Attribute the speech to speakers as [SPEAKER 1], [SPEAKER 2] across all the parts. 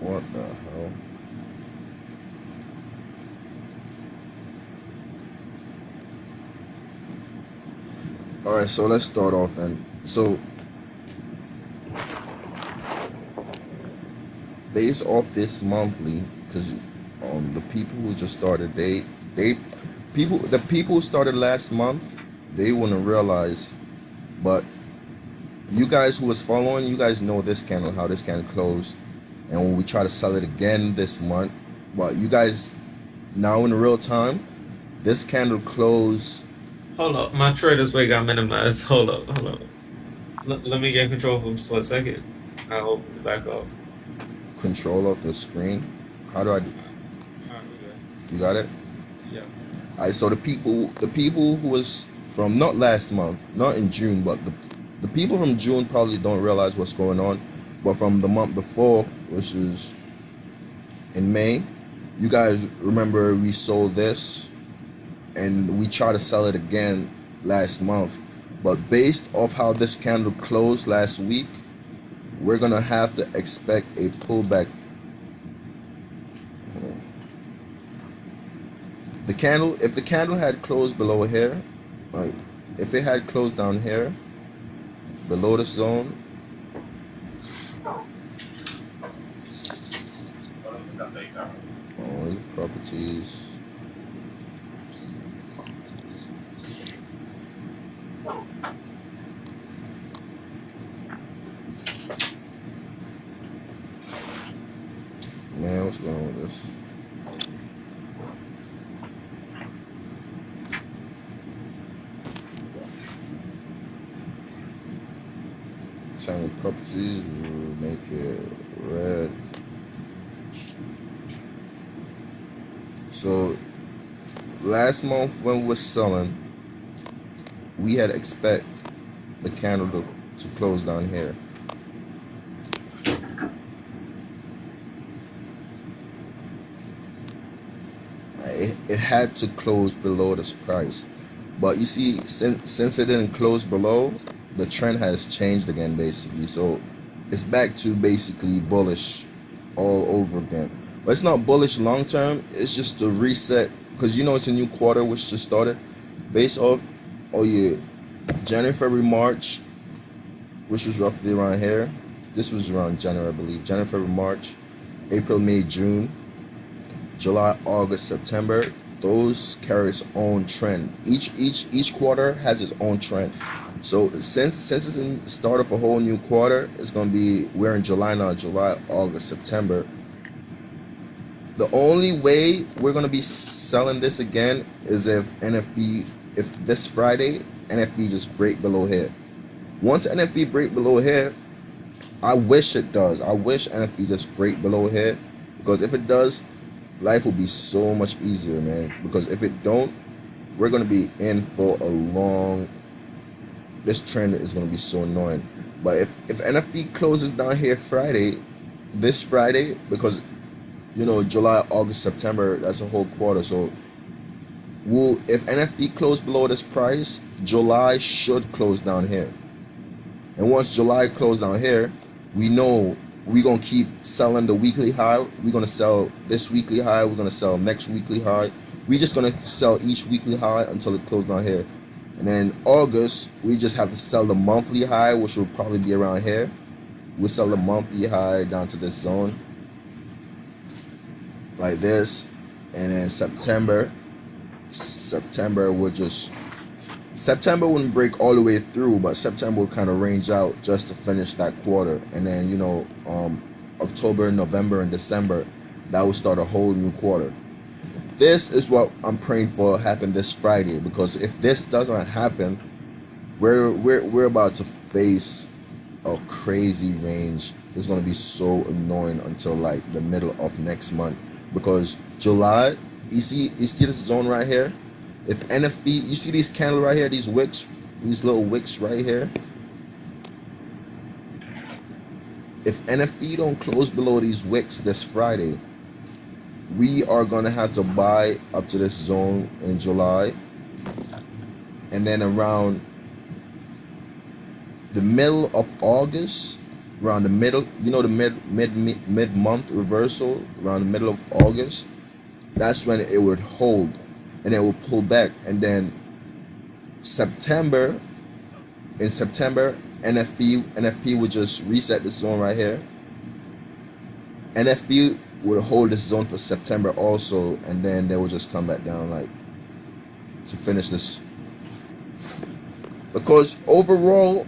[SPEAKER 1] What the hell? All right, so let's start off. And so based off this monthly, because the people who just started, they people the people who started last month, they wouldn't realize, but you guys who was following, you guys know this candle, how this candle closed, and when we try to sell it again this month, but you guys now in real time, this candle closed.
[SPEAKER 2] Hold up, my trader's weight got minimized. Hold up, hold up. Let me get control of him just for a second. I'll open it back up.
[SPEAKER 1] Control of the screen. How do I do?
[SPEAKER 2] Alright, we good.
[SPEAKER 1] You got it.
[SPEAKER 2] Yeah.
[SPEAKER 1] All right, so the people who was from not last month, not in June, but the people from June probably don't realize what's going on, but from the month before, which is in May, you guys remember we sold this and we tried to sell it again last month, but based off how this candle closed last week, we're gonna have to expect a pullback. The candle, if the candle had closed below here, right, if it had closed down here below the zone, oh, properties, man, what's going on with this? Time properties will make it red. So last month when we were selling, we had expect the candle to close down here. It had to close below this price, but you see, since it didn't close below, the trend has changed again basically. So it's back to basically bullish all over again, but it's not bullish long term. It's just a reset, because you know it's a new quarter which just started based off, oh yeah, January, February, March, which was roughly around here. This was around January, I believe. January, February, March, April, May, June, July, August, September. Those carry its own trend. Each quarter has its own trend. So since it's in the start of a whole new quarter, it's gonna be, we're in July now, July, August, September. The only way we're gonna be selling this again is if NFB, if this Friday NFB just break below here. Once NFB break below here, I wish it does. I wish NFB just break below here, because if it does, life will be so much easier, man. Because if it don't, we're gonna be in for a long. This trend is gonna be so annoying. But if NFB closes down here Friday, this Friday, because you know July, August, September, that's a whole quarter. So we'll, if NFB close below this price, July should close down here. And once July close down here, we know we're gonna keep selling the weekly high. We're gonna sell this weekly high. We're gonna sell next weekly high. We're just gonna sell each weekly high until it closes down here. And then August, we just have to sell the monthly high, which will probably be around here. We'll sell the monthly high down to this zone, like this. And then September will just, September wouldn't break all the way through, but September will kind of range out just to finish that quarter. And then, you know, October, November, and December, that will start a whole new quarter. This is what I'm praying for happen this Friday, because if this doesn't happen, we're about to face a crazy range. It's gonna be so annoying until like the middle of next month, because July, you see this zone right here. If NFB, you see these candles right here, these wicks, these little wicks right here. If NFB don't close below these wicks this Friday, we are gonna have to buy up to this zone in July, and then around the middle of August, around the middle, you know, the mid month reversal around the middle of August, that's when it would hold and it will pull back. And then September, in September, NFP would just reset this zone right here. NFP would hold this zone for September also, and then they will just come back down like to finish this. Because overall,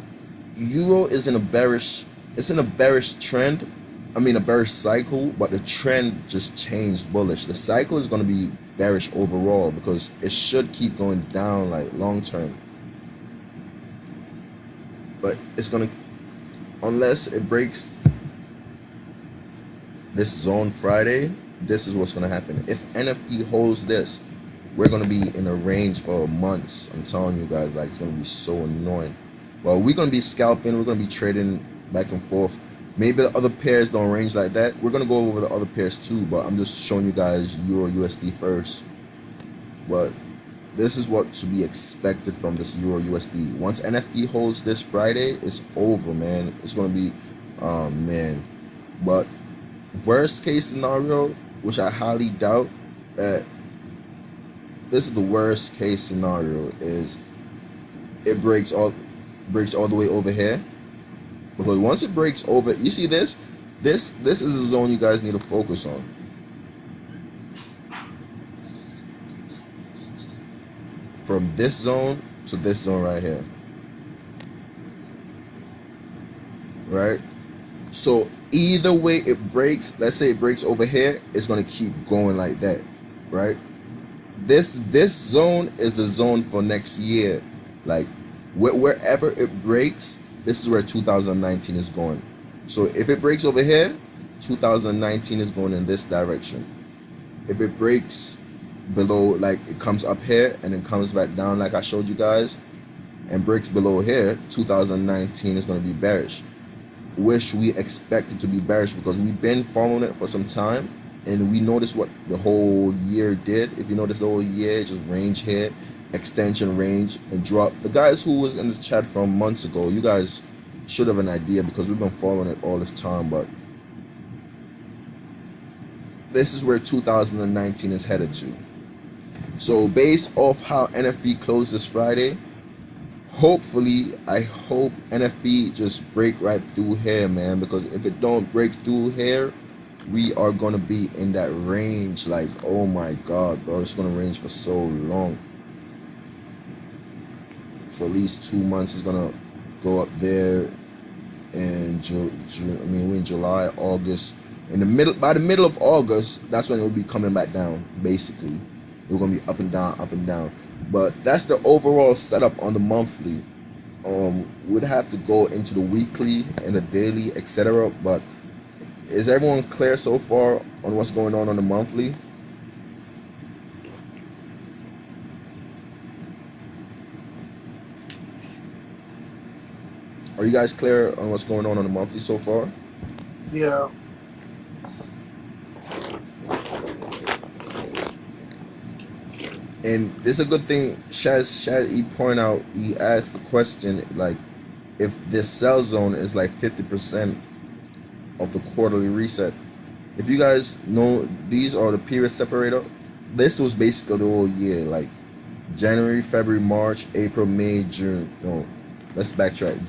[SPEAKER 1] Euro is in a bearish, it's in a bearish trend. I mean a bearish cycle, but the trend just changed bullish. The cycle is going to be bearish overall because it should keep going down like long term. But it's going to, unless it breaks this zone Friday, this is what's going to happen. If NFP holds this, we're going to be in a range for months. I'm telling you guys, like, it's going to be so annoying. Well, we're going to be scalping, we're going to be trading back and forth. Maybe the other pairs don't range like that. We're going to go over the other pairs too, but I'm just showing you guys Euro USD first. But this is what to be expected from this Euro USD. Once NFP holds this Friday, it's over, man. It's going to be, man. But worst case scenario, which I highly doubt, this is the worst case scenario, is it breaks all the way over here. Because once it breaks over, you see this is the zone you guys need to focus on. From this zone to this zone right here, right? So either way it breaks, let's say it breaks over here, it's going to keep going like that, right? This zone is the zone for next year. Like wherever it breaks, this is where 2019 is going. So if it breaks over here, 2019 is going in this direction. If it breaks below, like it comes up here and then comes back down like I showed you guys, and breaks below here, 2019 is going to be bearish. Which we expect it to be bearish because we've been following it for some time, and we noticed what the whole year did. If you notice the whole year, just range here, extension, range, and drop. The guys who was in the chat from months ago, you guys should have an idea because we've been following it all this time. But this is where 2019 is headed to. So based off how NFP closed this Friday, hopefully, I hope NFP just break right through here, man, because if it don't break through here, we are going to be in that range. Like, oh my god, bro, it's going to range for so long. For at least 2 months, it's going to go up there in we're in July, August. In the middle, by the middle of August, that's when it will be coming back down, basically. We're going to be up and down, up and down. But that's the overall setup on the monthly. We'd have to go into the weekly and the daily, etc. But is everyone clear so far on what's going on the monthly? Are you guys clear on what's going on the monthly so far?
[SPEAKER 3] Yeah.
[SPEAKER 1] And this is a good thing. Shad, he point out, he asked the question, like, if this sell zone is like 50% of the quarterly reset. If you guys know, these are the period separator. This was basically the whole year, like January, February, March, April, May, June. No, let's backtrack.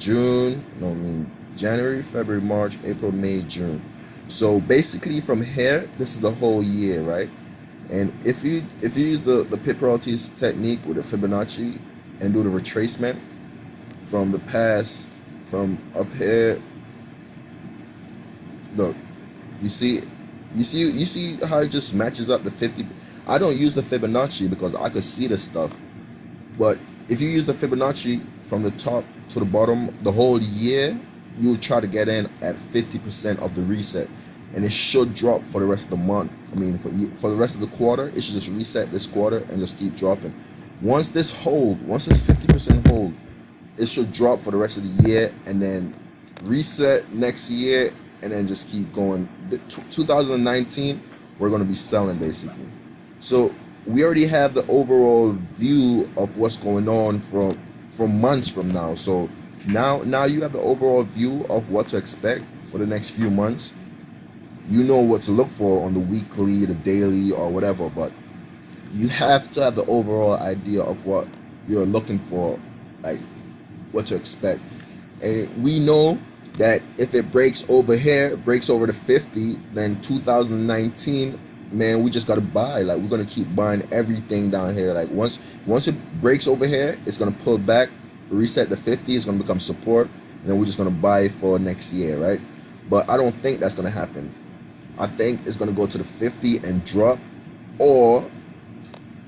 [SPEAKER 1] January, February, March, April, May, June. So basically from here, this is the whole year, right? And if you use the pit probabilities technique with the Fibonacci and do the retracement from the past, from up here, look, you see how it just matches up the 50. I don't use the Fibonacci because I could see this stuff, but if you use the Fibonacci from the top to the bottom the whole year, you will try to get in at 50% of the reset, and it should drop for the rest of the month. I mean, for the rest of the quarter, it should just reset this quarter and just keep dropping. Once this 50% hold, it should drop for the rest of the year and then reset next year and then just keep going. 2019, we're going to be selling basically. So we already have the overall view of what's going on from months from now. So now you have the overall view of what to expect for the next few months, you know what to look for on the weekly, the daily, or whatever. But you have to have the overall idea of what you're looking for, like what to expect. And we know that if it breaks over here, breaks over the 50, then 2019, man, we just gotta buy. Like we're gonna keep buying everything down here. Like once it breaks over here, it's gonna pull back, reset the 50, it's gonna become support, and then we're just gonna buy for next year, right? But I don't think that's gonna happen. I think it's gonna go to the 50 and drop, or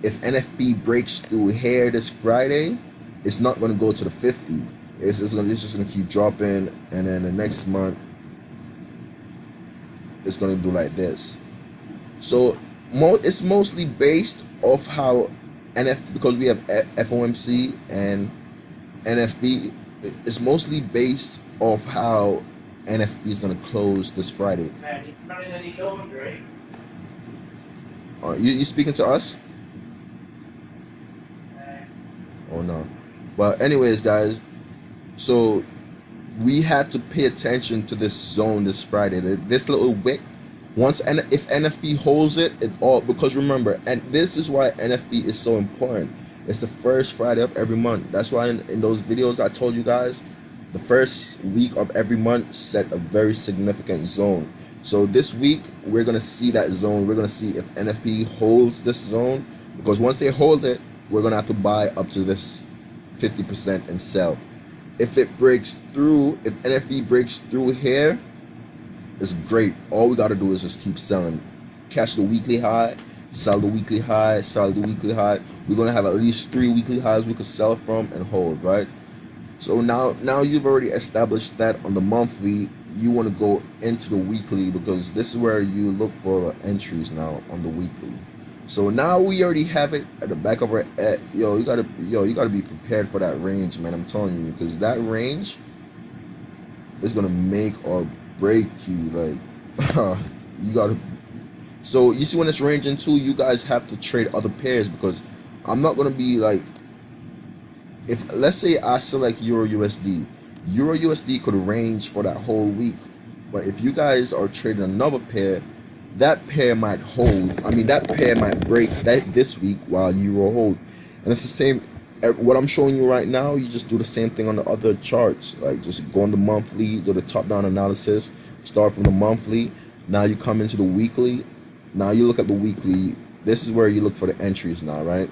[SPEAKER 1] if NFP breaks through here this Friday, it's not gonna go to the 50. It's just gonna keep dropping, and then the next month it's gonna do like this. So it's mostly based off how because we have FOMC and NFP. It's mostly based off how NFP is gonna close this Friday. You speaking to us? Oh no. But anyways, guys, so we have to pay attention to this zone this Friday. This little wick. If NFP holds it, because remember, and this is why NFP is so important. It's the first Friday of every month. That's why in those videos I told you guys, the first week of every month set a very significant zone. So this week we're gonna see that zone. We're gonna see if NFP holds this zone, because once they hold it, we're gonna have to buy up to this 50% and sell. If it breaks through, if NFP breaks through here, it's great. All we gotta do is just keep selling. Catch the weekly high, sell the weekly high, sell the weekly high. We're gonna have at least 3 weekly highs we could sell from and hold, right? So now you've already established that on the monthly. You want to go into the weekly, because this is where you look for entries now on the weekly. So now we already have it at the back of our head. You gotta be prepared for that range, man. I'm telling you, because that range is gonna make or break you. Like you gotta. So you see when it's ranging too, you guys have to trade other pairs, because I'm not gonna be like, if let's say I select Euro USD could range for that whole week. But if you guys are trading another pair, that pair might hold. I mean, that pair might break this week while Euro hold. And it's the same. What I'm showing you right now, you just do the same thing on the other charts. Like just go on the monthly, do the top-down analysis, start from the monthly. Now you come into the weekly. Now you look at the weekly. This is where you look for the entries now, right?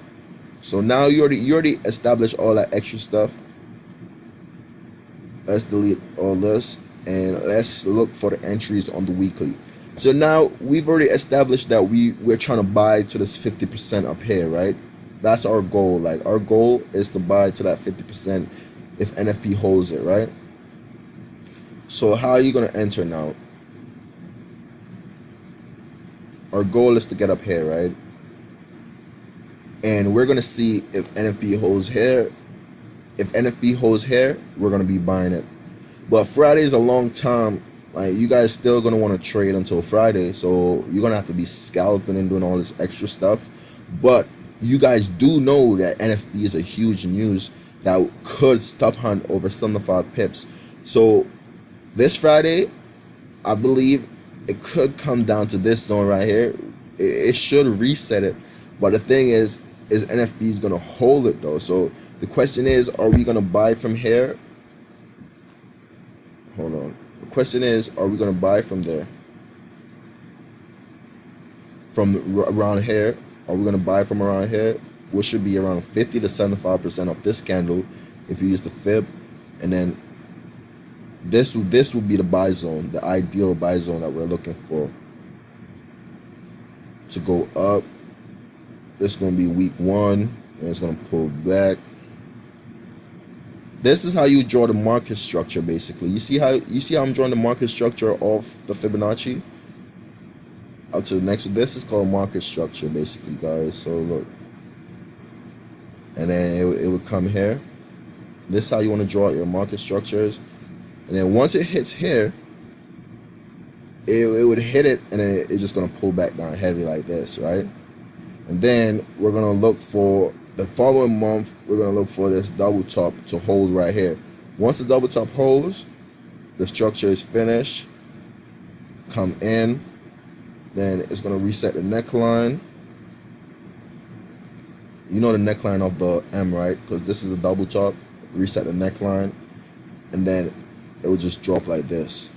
[SPEAKER 1] So now you already established all that extra stuff. Let's delete all this and let's look for the entries on the weekly. So now we've already established that we're trying to buy to this 50% up here, right? That's our goal. Like our goal is to buy to that 50% if NFP holds it, right? So how are you gonna enter now? Our goal is to get up here, right? And we're gonna see if NFP holds here. If NFP holds here, we're gonna be buying it. But Friday is a long time. Like you guys still gonna want to trade until Friday, so you're gonna have to be scalping and doing all this extra stuff. But you guys do know that NFP is a huge news that could stop hunt over 75 pips. So this Friday, I believe it could come down to this zone right here. It should reset it. But the thing is NFP is gonna hold it though. So the question is, are we gonna buy from here? Hold on. The question is, are we gonna buy from there? From around here? Are we gonna buy from around here? Which should be around 50 to 75% of this candle if you use the fib. And then this would be the buy zone, the ideal buy zone that we're looking for to go up. This is gonna be week 1, and it's gonna pull back. This is how you draw the market structure, basically. You see how I'm drawing the market structure of the Fibonacci up to the next. This is called market structure, basically, guys. So look, and then it would come here. This is how you want to draw out your market structures, and then once it hits here, it would hit it, and then it's just gonna pull back down heavy like this, right? And then we're gonna look for the following month. We're gonna look for this double top to hold right here. Once the double top holds, the structure is finished. come in, then it's going to reset the neckline. You know the neckline of the M, right? Because this is a double top. Reset the neckline, and then it will just drop like this.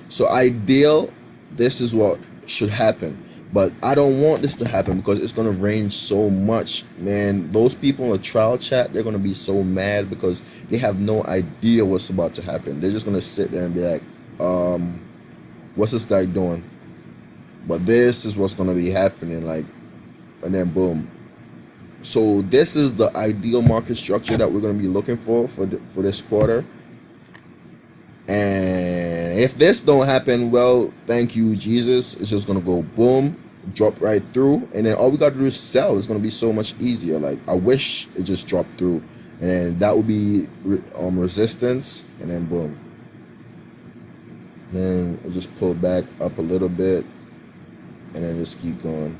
[SPEAKER 1] So ideal, this is what should happen. But I don't want this to happen because it's going to range so much, man. Those people in the trial chat, they're going to be so mad because they have no idea what's about to happen. They're just going to sit there and be like, what's this guy doing? But this is what's going to be happening, like, and then boom. So this is the ideal market structure that we're going to be looking for this quarter. And if this don't happen, well, thank you, Jesus. It's just going to go boom, drop right through. And then all we got to do is sell. It's going to be so much easier. Like, I wish it just dropped through. And then that would be resistance. And then boom. Then we'll just pull back up a little bit. And then just keep going.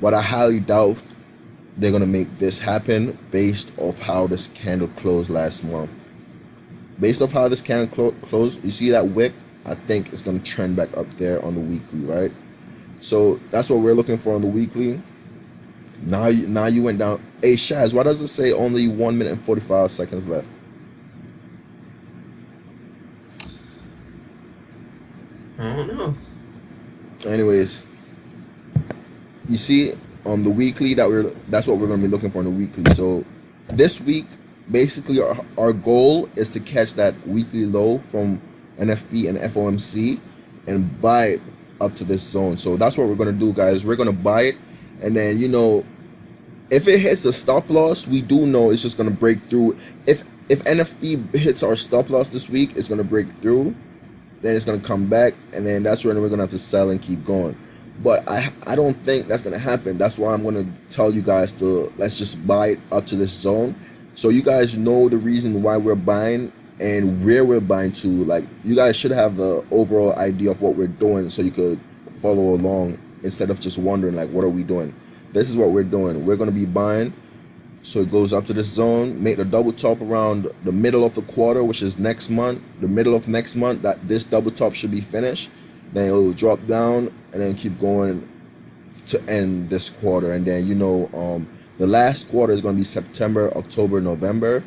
[SPEAKER 1] But I highly doubt they're going to make this happen based off how this candle closed last month. Based off how this candle closed, you see that wick? I think it's going to trend back up there on the weekly, right? So that's what we're looking for on the weekly. Now you went down. Hey, Shaz, why does it say only 1 minute and 45 seconds left?
[SPEAKER 2] I don't know.
[SPEAKER 1] Anyways, you see on the weekly that's what we're going to be looking for on the weekly. So this week, basically our goal is to catch that weekly low from NFP and FOMC and buy it up to this zone. So that's what we're going to do, guys. We're going to buy it, and then, you know, if it hits a stop loss, we do know it's just going to break through. If NFP hits our stop loss this week, it's going to break through, then it's going to come back, and then that's when we're going to have to sell and keep going. But I don't think that's going to happen. That's why I'm going to tell you guys to let's just buy it up to this zone, so you guys know the reason why we're buying and where we're buying to. Like, you guys should have the overall idea of what we're doing, so you could follow along instead of just wondering, like, what are we doing? This is what we're doing. We're going to be buying, so it goes up to this zone, make the double top around the middle of the quarter, which is next month. The middle of next month, that this double top should be finished. Then it will drop down and then keep going to end this quarter. And then, you know, the last quarter is going to be September, October, November.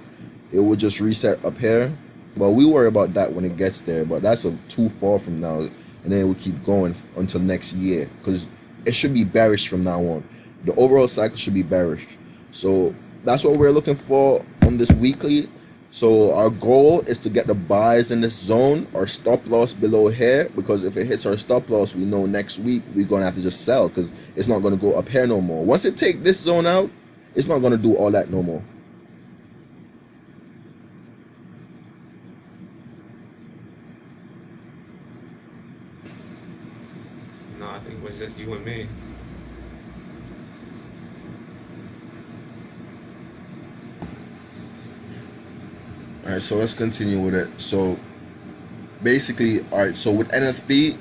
[SPEAKER 1] It will just reset up here. Well, we worry about that when it gets there, but that's too far from now. And then it will keep going until next year, because it should be bearish from now on. The overall cycle should be bearish. So that's what we're looking for on this weekly. So our goal is to get the buys in this zone, our stop loss below here, because if it hits our stop loss, we know next week we're going to have to just sell, because it's not going to go up here no more. Once it take this zone out, it's not going to do all that no more.
[SPEAKER 2] No, I think it was just you and me.
[SPEAKER 1] All right, so let's continue with it. So basically, all right, so with NFB,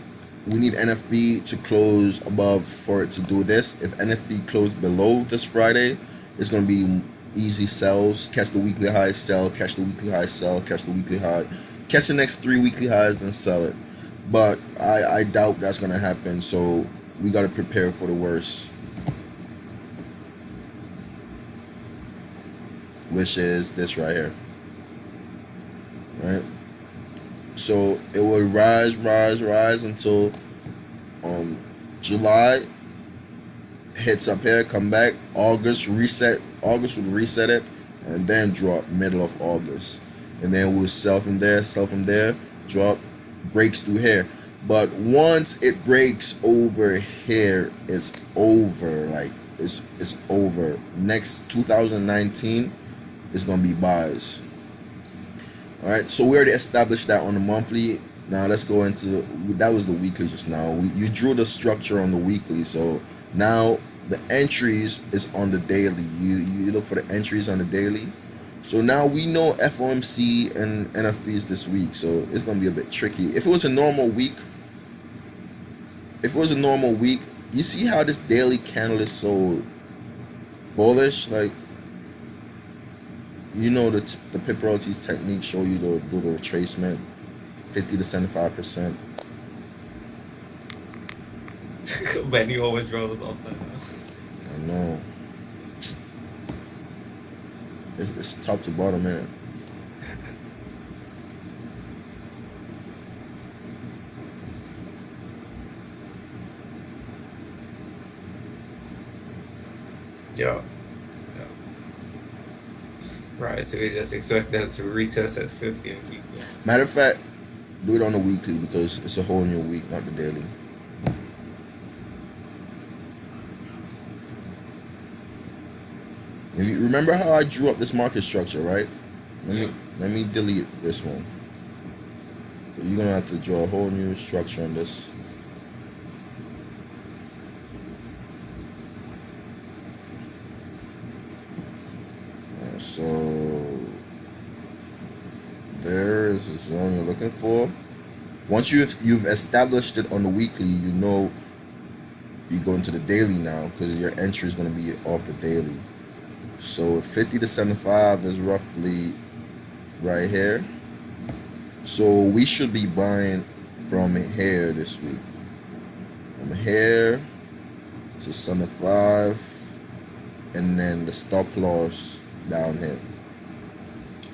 [SPEAKER 1] we need NFB to close above for it to do this. If NFB closed below this Friday, it's going to be easy sells. Catch the weekly high, sell. Catch the weekly high, sell. Catch the weekly high. Catch the next 3 weekly highs and sell it. But I doubt that's going to happen, so we got to prepare for the worst, which is this right here. Right, so it will rise until July hits up here, come back. August would reset it, and then drop middle of August, and then we'll sell from there, drop, breaks through here. But once it breaks over here, it's over. Like, it's over. Next 2019 is gonna be buys. All right, so we already established that on the monthly. Now let's go into that was the weekly just now. You drew the structure on the weekly, so now the entries is on the daily. You look for the entries on the daily. So now we know FOMC and NFPs this week, so it's gonna be a bit tricky. If it was a normal week, you see how this daily candle is so bullish, like. You know the Pip Royalties technique show you to do the retracement. 50 to 75%.
[SPEAKER 2] Man, you always draw this upside down.
[SPEAKER 1] I know. It's top to bottom, man.
[SPEAKER 2] Yeah. Yeah. Right, so we just expect them to retest at 50 and keep going.
[SPEAKER 1] Matter of fact, do it on the weekly because it's a whole new week, not the daily. You remember how I drew up this market structure, right? Let me delete this one. You're gonna have to draw a whole new structure on this. So there is the zone you're looking for. Once you've established it on the weekly, you know you go into the daily now because your entry is going to be off the daily. So 50 to 75 is roughly right here. So we should be buying from here this week. From here to 75, and then the stop loss down here.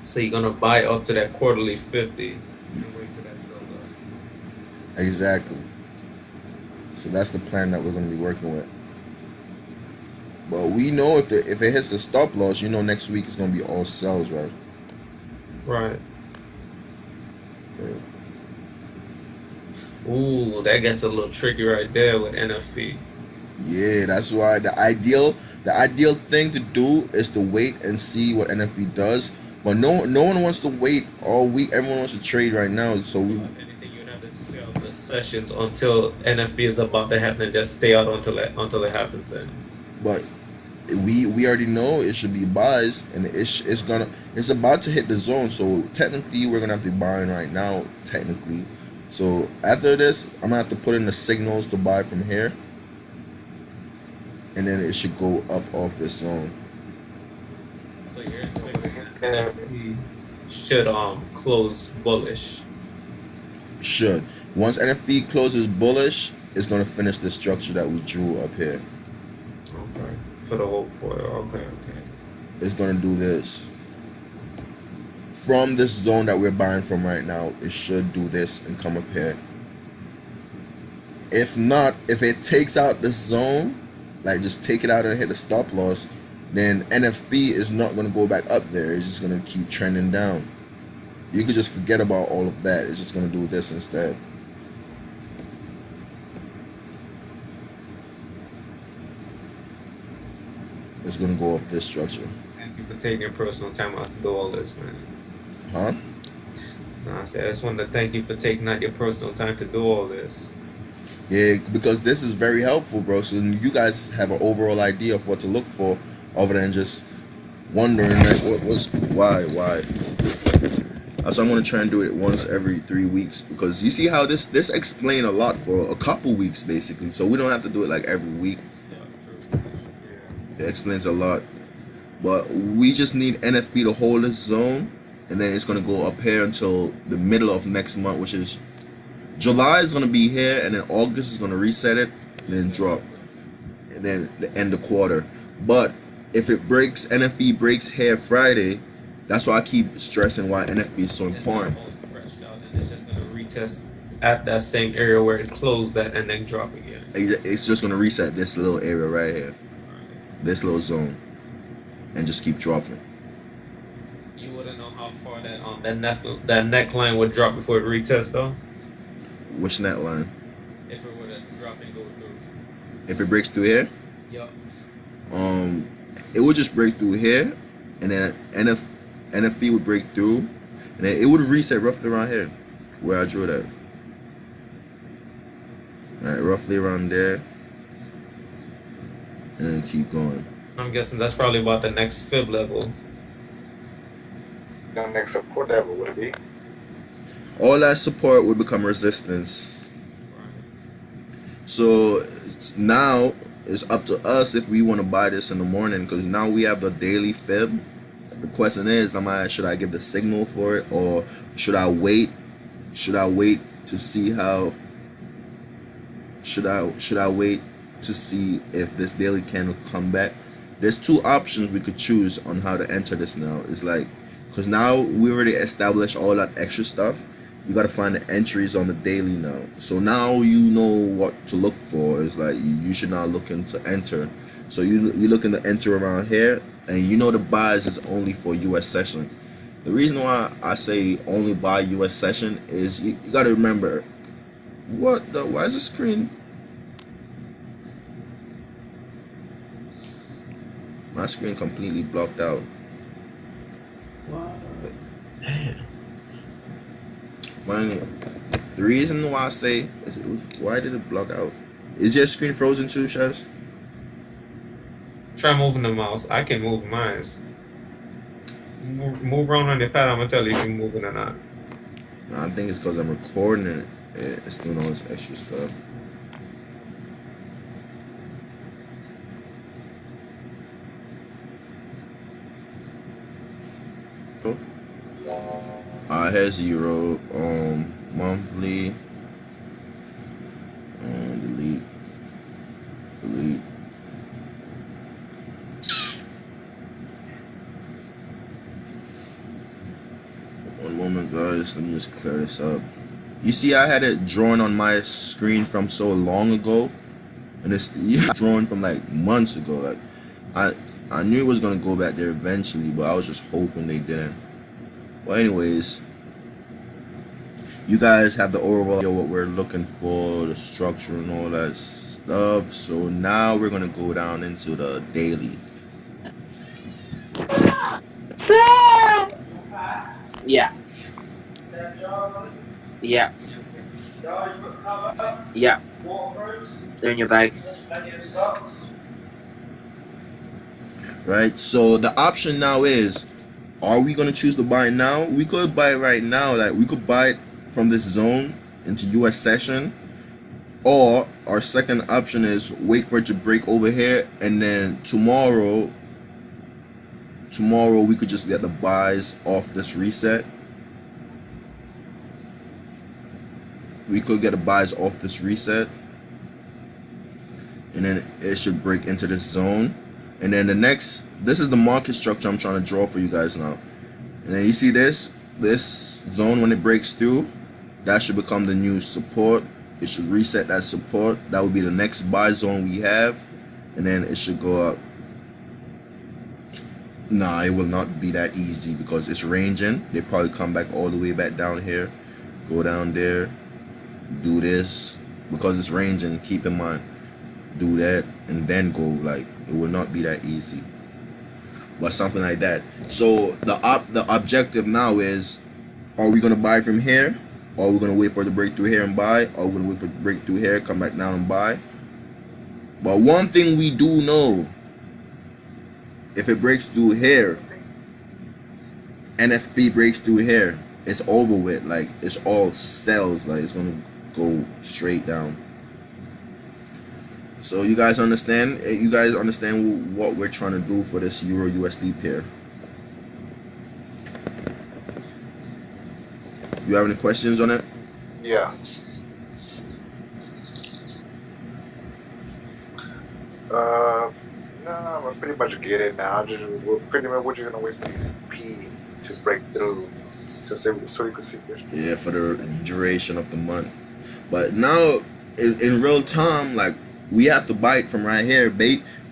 [SPEAKER 2] So you're gonna buy up to that quarterly 50 and wait till that sells up.
[SPEAKER 1] Exactly. So that's the plan that we're going to be working with. But we know if it hits the stop loss, you know next week is going to be all sells, right?
[SPEAKER 2] Right.
[SPEAKER 1] Yeah.
[SPEAKER 2] Ooh, that gets a little tricky right there with NFP.
[SPEAKER 1] Yeah, that's why the ideal thing to do is to wait and see what NFP does. But no one wants to wait all week. Everyone wants to trade right now. So we
[SPEAKER 2] If anything, you'd have to sell the sessions until NFP is about to happen and just stay out until it happens then.
[SPEAKER 1] but we already know it should be buys, and it's about to hit the zone. So technically we're gonna have to be buying right now, technically. So after this, I'm gonna have to put in the signals to buy from here, and then it should go up off this zone.
[SPEAKER 2] So you're expecting NFP should close bullish.
[SPEAKER 1] Should. Once NFP closes bullish, it's gonna finish the structure that we drew up here.
[SPEAKER 2] Okay. For the whole quarter. Okay, okay.
[SPEAKER 1] It's gonna do this. From this zone that we're buying from right now, it should do this and come up here. If not, if it takes out this zone, like just take it out and hit the stop loss, then NFP is not gonna go back up there. It's just gonna keep trending down. You could just forget about all of that. It's just gonna do this instead. It's gonna go up this structure.
[SPEAKER 2] Thank you for taking your personal time out to do all this, man.
[SPEAKER 1] Huh?
[SPEAKER 2] No, I said I just wanted to thank you for taking out your personal time to do all this.
[SPEAKER 1] Yeah, because this is very helpful, bro. So you guys have an overall idea of what to look for, other than just wondering like why. So I'm gonna try and do it once every 3 weeks, because you see how this explain a lot for a couple weeks basically. So we don't have to do it like every week.
[SPEAKER 2] Yeah, true.
[SPEAKER 1] It explains a lot, but we just need NFP to hold this zone, and then it's gonna go up here until the middle of next month, which is July is gonna be here, and then August is gonna reset it, and then drop, and then the end of quarter. But if it breaks, NFP breaks here Friday. That's why I keep stressing why NFP is so important.
[SPEAKER 2] It's all stretched out, and it's just gonna retest at that same area where it closed at and then drop again.
[SPEAKER 1] It's just gonna reset this little area right here,
[SPEAKER 2] Right.
[SPEAKER 1] this little zone, and just keep dropping.
[SPEAKER 2] You wouldn't know how far that neckline would drop before it retest though.
[SPEAKER 1] Which net line?
[SPEAKER 2] If it were to drop and go through.
[SPEAKER 1] If it breaks through here,
[SPEAKER 2] Yup.
[SPEAKER 1] it would just break through here, and then NFP would break through, and then it would reset roughly around here, where I drew that. Alright, roughly around there, and then keep going.
[SPEAKER 2] I'm guessing that's probably about the next fib level.
[SPEAKER 3] The next support level would it be?
[SPEAKER 1] All that support would become resistance. So now it's up to us if we want to buy this in the morning, because now we have the daily fib. The question is, should I give the signal for it, or should I wait Should I wait to see how? Should I wait to see if this daily candle come back? There's two options we could choose on how to enter this now. It's like, because now we already established all that extra stuff. You got to find the entries on the daily now. So now you know what to look for. It's like you should now look into enter. So you looking to enter around here, and you know the buys is only for US session. The reason why I say only buy US session is you got to remember, why is the screen? My screen completely blocked out.
[SPEAKER 2] What? Man.
[SPEAKER 1] The reason why I say is why did it block out? Is your screen frozen too, Chaz?
[SPEAKER 2] Try moving the mouse. I can move mine. Move around on the pad. I'm gonna tell you if you're moving or not.
[SPEAKER 1] No, I think it's because I'm recording it. It's doing all this extra stuff. Here's Euro monthly, delete. One moment, guys, let me just clear this up. You see, I had it drawn on my screen from so long ago, and it's drawn from like months ago. Like I knew it was gonna go back there eventually, but I was just hoping they didn't. Well, anyways, you guys have the overall of what we're looking for, the structure and all that stuff. So now we're gonna go down into the daily.
[SPEAKER 4] Yeah. Yeah. Yeah. They're in your bag.
[SPEAKER 1] Right. So the option now is, are we gonna choose to buy now? We could buy it right now. Like we could buy it from this zone into US session, or our second option is wait for it to break over here, and then tomorrow we could just get the buys off this reset. We could get the buys off this reset, and then it should break into this zone. And then this is the market structure I'm trying to draw for you guys now. And then you see this zone, when it breaks through, that should become the new support. It should reset that support. That would be the next buy zone we have, and then it should go up. Nah, it will not be that easy because it's ranging. They probably come back all the way back down here, go down there, do this, because it's ranging. Keep in mind, do that and then go. Like, it will not be that easy, but something like that. So the objective now is, are we gonna buy from here, or are we gonna wait for the breakthrough here and buy, or are we gonna wait for the breakthrough here, come back down and buy? But one thing we do know, if it breaks through here, NFP breaks through here, it's over with. Like, it's all sells. Like, it's gonna go straight down. So you guys understand? You guys understand what we're trying to do for this Euro USD pair? You have any questions on it?
[SPEAKER 3] Yeah. No, I pretty much get it now. We're pretty much, we're just gonna wait for P to break through so you can see this.
[SPEAKER 1] Yeah, for the duration of the month. But now, in real time, like, we have to buy it from right here.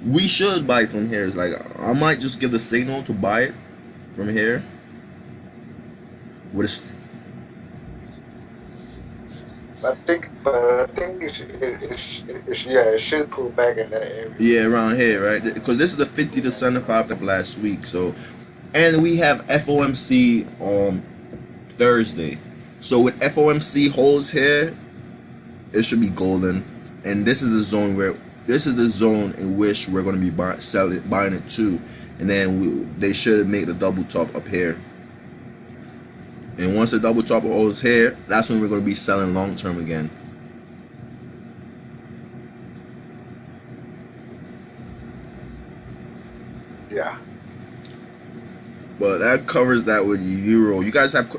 [SPEAKER 1] We should buy it from here. It's like, I might just give the signal to buy it from here. With
[SPEAKER 3] I think it should pull back in that area.
[SPEAKER 1] yeah, around here, right? Because this is the 50 to 75 of last week. So, and we have FOMC on Thursday. So with FOMC holds here, it should be golden. And this is the zone in which we're going to be buying it to. And then they should make the double top up here. And once the double top holds here, that's when we're going to be selling long term again.
[SPEAKER 3] Yeah.
[SPEAKER 1] But that covers that with Euro. You guys have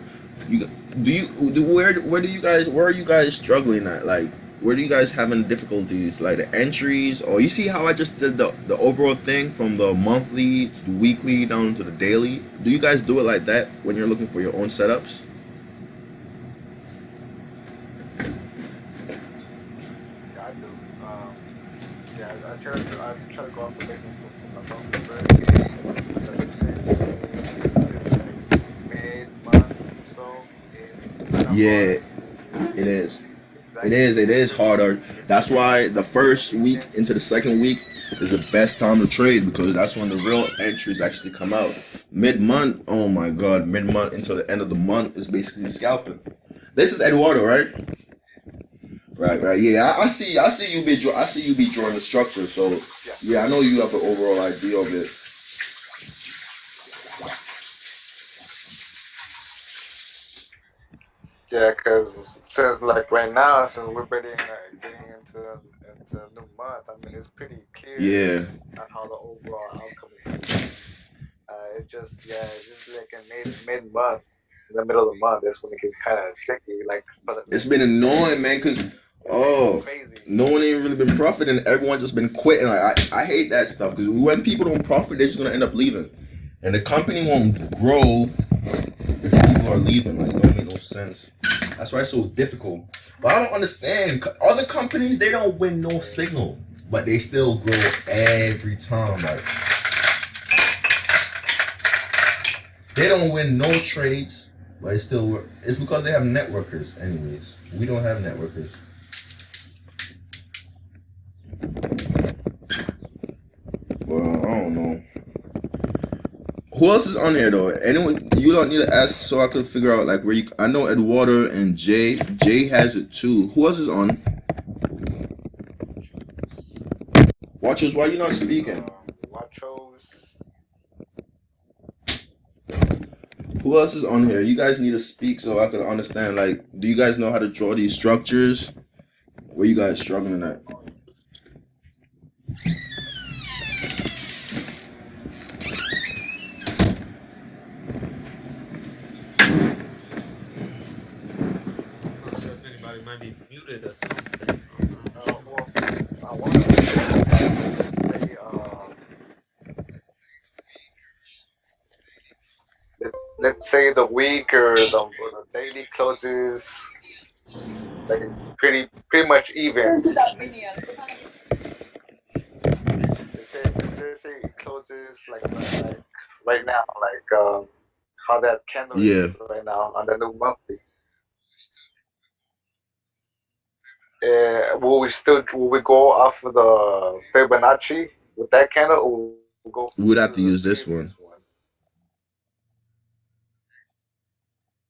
[SPEAKER 1] You where are you guys struggling at? Like, where do you guys having difficulties? Like the entries, or you see how I just did the overall thing from the monthly to the weekly down to the daily? Do you guys do it like that when you're looking for your own setups?
[SPEAKER 3] Yeah, I do. Yeah, I try to go off the basis of my monthly bread. Mid-month or so is kind of
[SPEAKER 1] Yeah,
[SPEAKER 3] hard
[SPEAKER 1] it
[SPEAKER 3] to
[SPEAKER 1] is.
[SPEAKER 3] exactly
[SPEAKER 1] It is
[SPEAKER 3] where you
[SPEAKER 1] harder. That's why the first week
[SPEAKER 3] can.
[SPEAKER 1] into the second week is the best time to trade because that's when the real entries actually come out. Mid month, oh my god, mid month until the end of the month is basically scalping. This is Eduardo, right? Right. Yeah, I see I see you be drawing the structure. So
[SPEAKER 3] Yeah.
[SPEAKER 1] yeah, I know you have an overall idea of it.
[SPEAKER 3] Yeah, because since like right now, since we're getting into a new month, I mean it's pretty clear
[SPEAKER 1] Yeah,
[SPEAKER 3] on how the overall outcome is gonna be. It's just like in mid month, in the middle of the month, that's when it gets kind of tricky. Like for the
[SPEAKER 1] it's been annoying, man, because oh,
[SPEAKER 3] crazy.
[SPEAKER 1] no one ain't really been profiting. Everyone just been quitting. Like I hate that stuff because when people don't profit, they're just gonna end up leaving, and the company won't grow if people are leaving. Like, it don't make no sense. That's why it's so difficult. But I don't understand. Other companies, they don't win no signal, but they still grow every time. Like, they don't win no trades, but it still work. It's because they have networkers. Anyways, we don't have networkers. Well, I don't know. Who else is on here though? Anyone? You don't need to ask so I could figure out like where you. I know Eduardo and Jay. Jay has it too. Who else is on? Watchers, why you not speaking?
[SPEAKER 3] Wachos.
[SPEAKER 1] Who else is on here? You guys need to speak so I can understand. Like, do you guys know how to draw these structures? Where you guys struggling at?
[SPEAKER 2] Not sure if anybody might be muted or something.
[SPEAKER 3] Well, I want to say, let's say the week or the daily closes like pretty much even. Let's say it closes like right now, like how that candle
[SPEAKER 1] Yeah.
[SPEAKER 3] is right now on the new monthly. Will we go off of the Fibonacci with that candle, or we'll go
[SPEAKER 1] We would have
[SPEAKER 3] to
[SPEAKER 1] to
[SPEAKER 3] the
[SPEAKER 1] use this
[SPEAKER 3] previous
[SPEAKER 1] one.
[SPEAKER 3] one?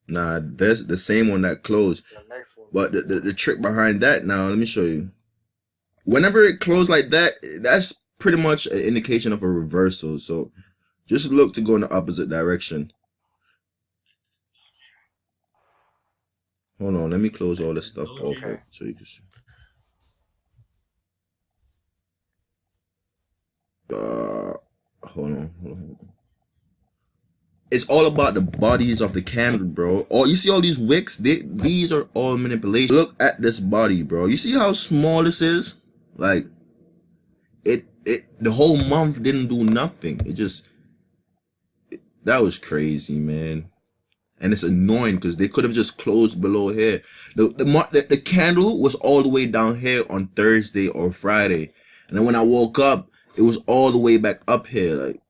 [SPEAKER 1] Nah, that's the same one that closed.
[SPEAKER 3] The next one.
[SPEAKER 1] But the trick behind that now, let me show you. Whenever it closed like that, that's pretty much an indication of a reversal. So just look to go in the opposite direction. Hold on, let me close all this stuff off
[SPEAKER 3] Okay.
[SPEAKER 1] so you can see. Hold on. It's all about the bodies of the candle, bro. You see all these wicks? These are all manipulation. Look at this body, bro. You see how small this is? Like, the whole month didn't do nothing. That was crazy, man. And it's annoying because they could have just closed below here. The candle was all the way down here on Thursday or Friday, and then when I woke up, it was all the way back up here. Like,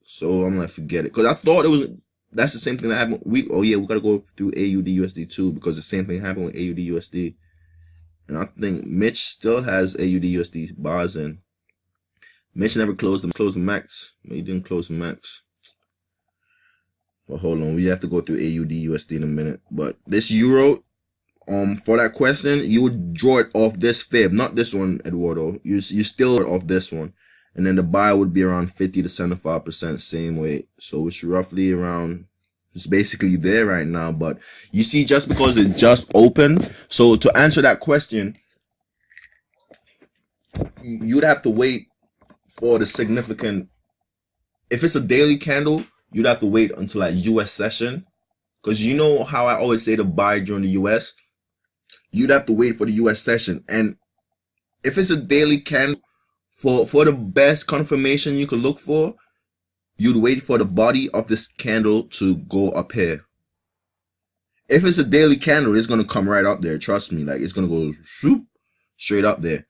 [SPEAKER 1] so I'm like, forget it, because I thought it was. That's the same thing that happened. We gotta go through AUD USD too because the same thing happened with AUD USD, and I think Mitch still has AUD USD bars in. Mitch never closed the max. He didn't close the max. Well, hold on. We have to go through AUD USD in a minute. But this euro, for that question, you would draw it off this fib, not this one, Eduardo. You still off this one, and then the buy would be around 50 to 75% same way. So it's roughly around. It's basically there right now. But you see, just because it just opened. So to answer that question, you'd have to wait for the significant. If it's a daily candle, you'd have to wait until like US session, Because you know how I always say to buy during the US? You'd have to wait for the US session. And if it's a daily candle, for the best confirmation you could look for, you'd wait for the body of this candle to go up here. If it's a daily candle, it's going to come right up there. Trust me. Like, it's going to go swoop straight up there.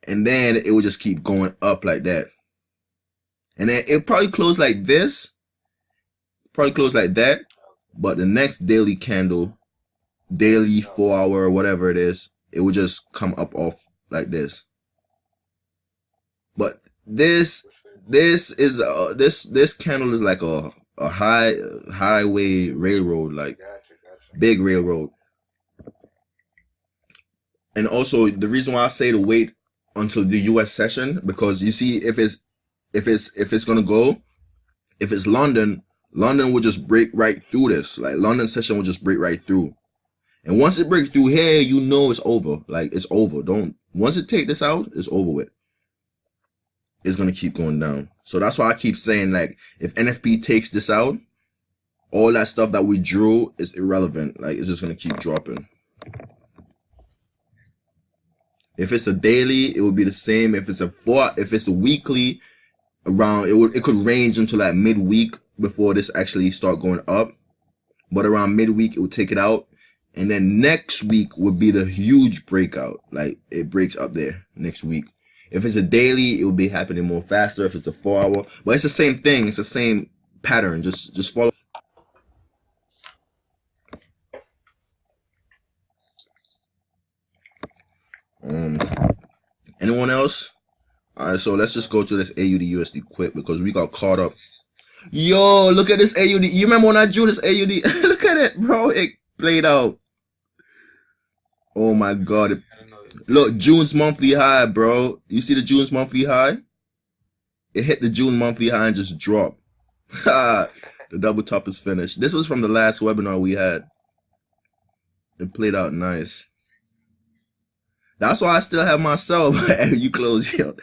[SPEAKER 1] And then it will just keep going up like that. And then it'll probably close like this. Probably close like that. But the next daily candle, daily 4 hour or whatever it is, it will just come up off like this. But this candle is like a highway railroad, like big railroad. And also the reason why I say to wait until the US session, because you see, if it's gonna go, if it's London will just break right through this. Like, London session will just break right through. And once it breaks through here, you know it's over. Like, it's over. Once it take this out, it's over with. It's gonna keep going down. So that's why I keep saying, like, if NFP takes this out, all that stuff that we drew is irrelevant. Like, it's just gonna keep dropping. If it's a daily, it will be the same. If it's a weekly, around it could range until like midweek before this actually start going up. But around midweek, it will take it out. And then next week would be the huge breakout. Like, it breaks up there next week. If it's a daily, it will be happening more faster. If it's a 4 hour, but it's the same thing. It's the same pattern. Just follow. Anyone else? All right, so let's just go to this AUD USD quick because we got caught up. Yo, look at this AUD. You remember when I drew this AUD? Look at it, bro. It played out. Oh my God. Look, June's monthly high, bro. You see the June's monthly high? It hit the June monthly high and just dropped. The double top is finished. This was from the last webinar we had. It played out nice. That's why I still have my sell. You close, yo.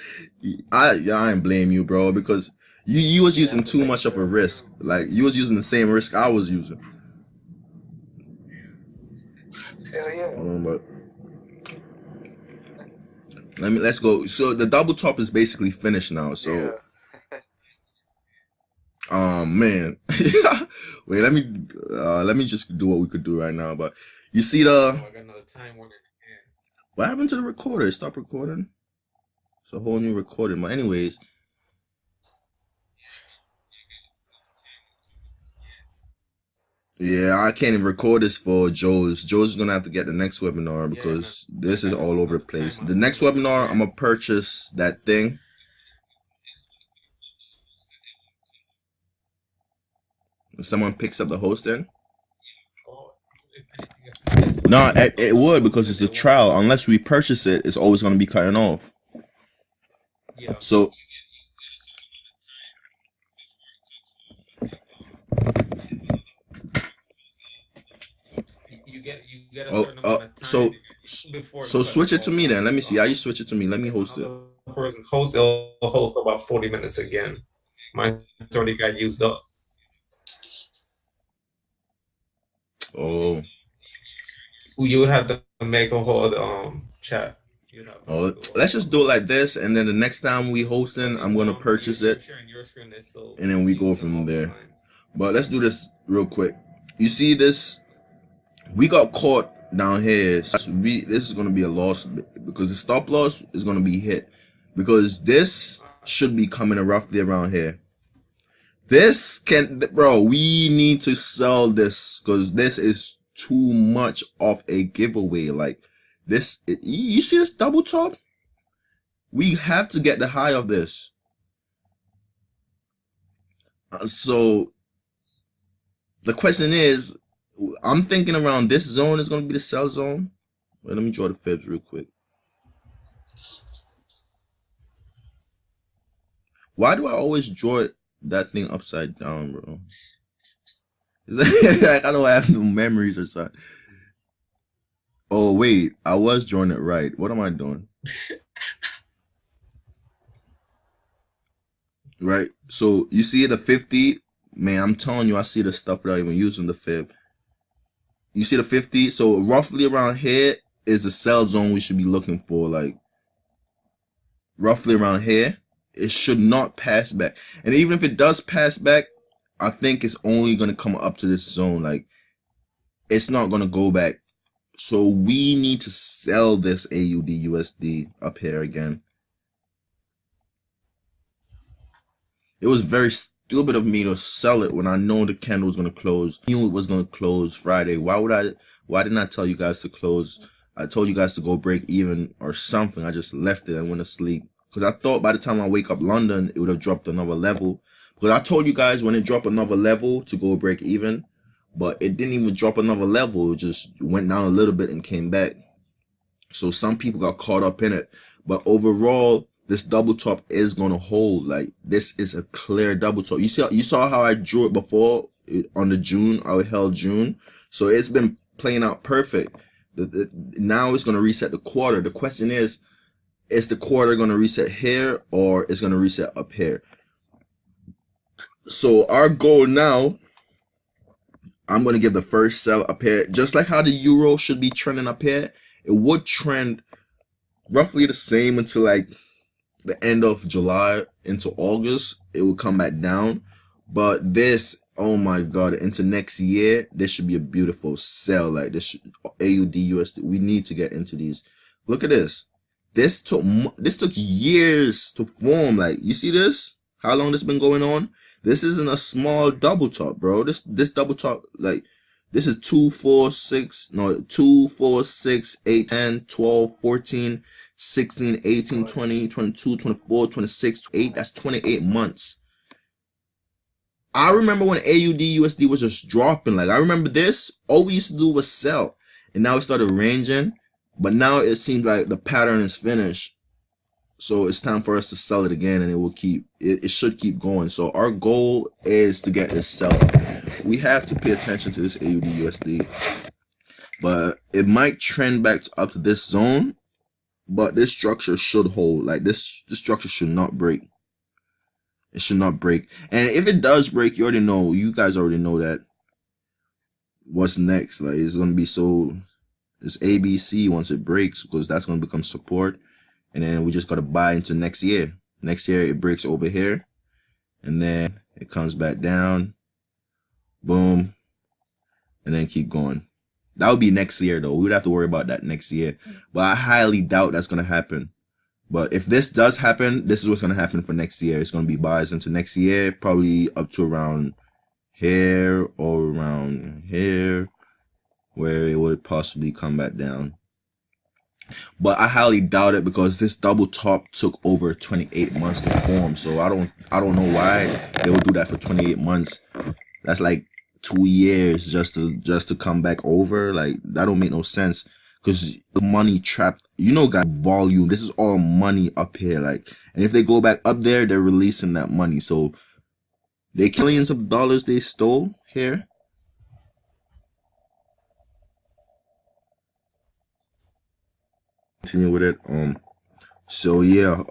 [SPEAKER 1] I ain't blame you, bro, because you was using too much of a risk. Like, you was using the same risk I was using.
[SPEAKER 3] Hell yeah.
[SPEAKER 1] But let's go. So the double top is basically finished now. So man. Wait, let me just do what we could do right now. But you see the what happened to the recorder? It stopped recording. It's a whole new recording. But anyways, yeah, I can't even record this for Joe's. Joe's gonna have to get the next webinar because this is all over the place. The next webinar, I'm gonna purchase that thing. Someone picks up the hosting. No, it would, because it's a trial. Unless we purchase it, it's always gonna be cutting off. So
[SPEAKER 2] you get a certain amount of time before.
[SPEAKER 1] So switch it to me then. Let me see how you switch it to me. Let me host it.
[SPEAKER 2] It'll hold for about 40 minutes again. Mine's already got used up.
[SPEAKER 1] Oh.
[SPEAKER 2] You would have to make a whole chat.
[SPEAKER 1] Oh, let's just do it like this, and then the next time we hosting, I'm gonna purchase it, and then we go from there. But let's do this real quick. You see this? We got caught down here. So this is gonna be a loss because the stop loss is gonna be hit because this should be coming roughly around here. This can, bro. We need to sell this because this is too much of a giveaway. Like this, you see this double top? We have to get the high of this. So the question is, I'm thinking around this zone is going to be the sell zone. Wait, let me draw the fibs real quick. Why do I always draw that thing upside down, bro? Like I don't have no memories or something. Oh wait, I was drawing it right. What am I doing? Right. So you see the 50, man. I'm telling you, I see the stuff without even using the fib. You see the 50? So roughly around here is the sell zone we should be looking for. Like roughly around here, it should not pass back. And even if it does pass back, I think it's only gonna come up to this zone. Like it's not gonna go back. So we need to sell this AUD USD up here again. It was very stupid of me to sell it when I know the candle was gonna close. I knew it was gonna close Friday. Why didn't I tell you guys to close? I told you guys to go break even or something. I just left it and went to sleep. Because I thought by the time I wake up London, it would have dropped another level. Because I told you guys when it dropped another level to go break even. But it didn't even drop another level. It just went down a little bit and came back. So some people got caught up in it. But overall, this double top is going to hold. Like, this is a clear double top. You saw how I drew it before on the June. I held June. So it's been playing out perfect. Now it's going to reset the quarter. The question is the quarter going to reset here or it's going to reset up here? So our goal now, I'm going to give the first sell up here. Just like how the euro should be trending up here, it would trend roughly the same until like the end of July into August. It will come back down. But this, oh my God, into next year, this should be a beautiful sell. Like this AUD USD, we need to get into these. Look at this. This took years to form. Like, you see this? How long this been going on? This isn't a small double top, bro. This double top, like, this is 2, 4, 6, 8, 10, 12, 14, 16, 18, 20, 22, 24, 26, 28. That's 28 months. I remember when AUD USD was just dropping. Like, I remember this. All we used to do was sell. And now it started ranging. But now it seems like the pattern is finished. So it's time for us to sell it again, and it should keep going. So our goal is to get this sell. We have to pay attention to this AUD USD. But it might trend back up to this zone. But this structure should hold. Like this structure should not break. It should not break. And if it does break, you guys already know that. What's next? Like, it's gonna be it's ABC once it breaks, because that's gonna become support. And then we just gotta buy into next year. Next year it breaks over here. And then it comes back down. Boom. And then keep going. That would be next year though. We would have to worry about that next year. But I highly doubt that's gonna happen. But if this does happen, this is what's gonna happen for next year. It's gonna be buys into next year, probably up to around here or around here, where it would possibly come back down. But I highly doubt it, because this double top took over 28 months to form. So I don't know why they would do that for 28 months. That's like 2 years just to come back over. Like, that don't make no sense, because the money trapped, got volume. This is all money up here. Like, and if they go back up there, they're releasing that money. So they millions of dollars they stole here. Continue with it. So yeah,